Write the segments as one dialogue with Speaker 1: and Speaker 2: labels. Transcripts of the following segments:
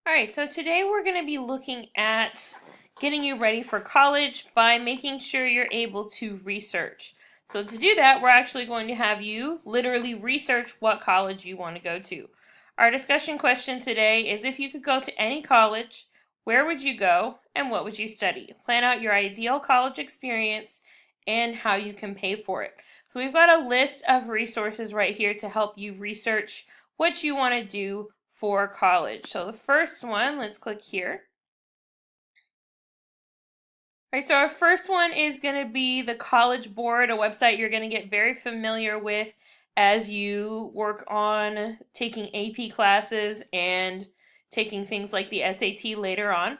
Speaker 1: All right, so today we're going to be looking at getting you ready for college by making sure you're able to research. So to do that, we're actually going to have you literally research what college you want to go to. Our discussion question today is if you could go to any college, where would you go and what would you study? Plan out your ideal college experience and how you can pay for it. So we've got a list of resources right here to help you research what you want to do for college. So the first one, let's click here. All right, so our first one is going to be the College Board, a website you're going to get very familiar with as you work on taking AP classes and taking things like the SAT later on.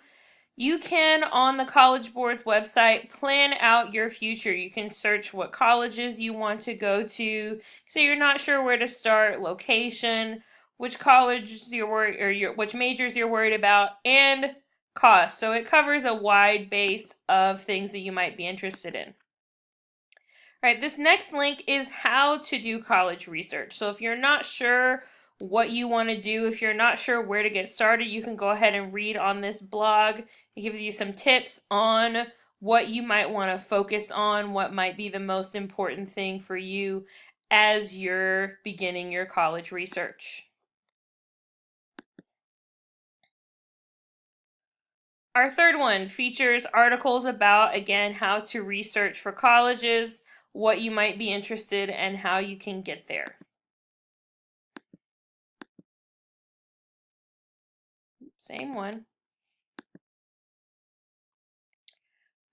Speaker 1: You can, on the College Board's website, plan out your future. You can search what colleges you want to go to, so you're not sure where to start, location, which colleges you're worried, or which majors you're worried about, and cost. So it covers a wide base of things that you might be interested in. All right, this next link is how to do college research. So if you're not sure what you want to do, if you're not sure where to get started, you can go ahead and read on this blog. It gives you some tips on what you might want to focus on, what might be the most important thing for you as you're beginning your college research. Our third one features articles about, again, how to research for colleges, what you might be interested in, and how you can get there. Same one.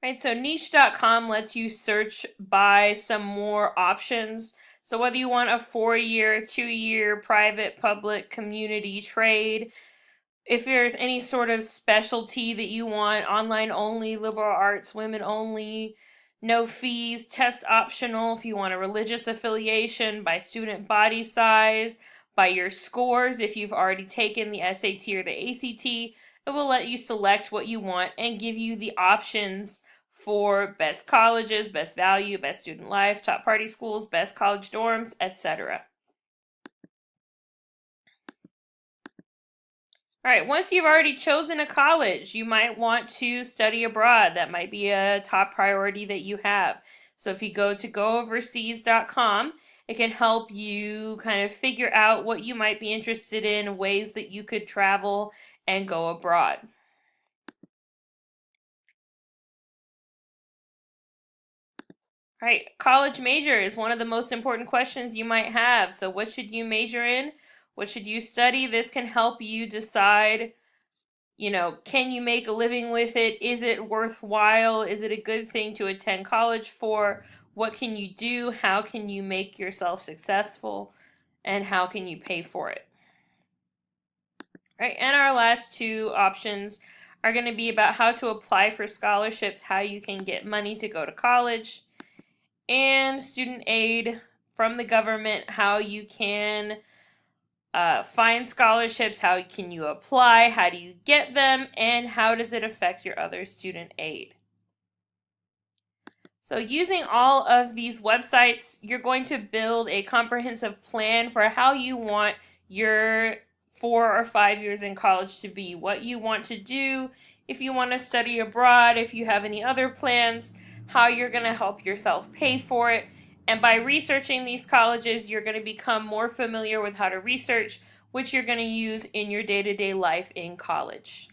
Speaker 1: Right, so niche.com lets you search by some more options. So whether you want a 4-year, 2-year, private, public, community, trade, if there's any sort of specialty that you want, online only, liberal arts, women only, no fees, test optional if you want a religious affiliation, by student body size, by your scores if you've already taken the SAT or the ACT, it will let you select what you want and give you the options for best colleges, best value, best student life, top party schools, best college dorms, etc. All right, once you've already chosen a college, you might want to study abroad. That might be a top priority that you have. So if you go to gooverseas.com, it can help you kind of figure out what you might be interested in, ways that you could travel and go abroad. All right, college major is one of the most important questions you might have. So what should you major in? What should you study? This can help you decide, can you make a living with it? Is it worthwhile? Is it a good thing to attend college for? What can you do? How can you make yourself successful? And how can you pay for it? All right, and our last two options are going to be about how to apply for scholarships, how you can get money to go to college, and student aid from the government, how you can find scholarships, how can you apply, how do you get them, and how does it affect your other student aid. So using all of these websites, you're going to build a comprehensive plan for how you want your 4 or 5 years in college to be, what you want to do, if you want to study abroad, if you have any other plans, how you're going to help yourself pay for it. And by researching these colleges, you're going to become more familiar with how to research, which you're going to use in your day-to-day life in college.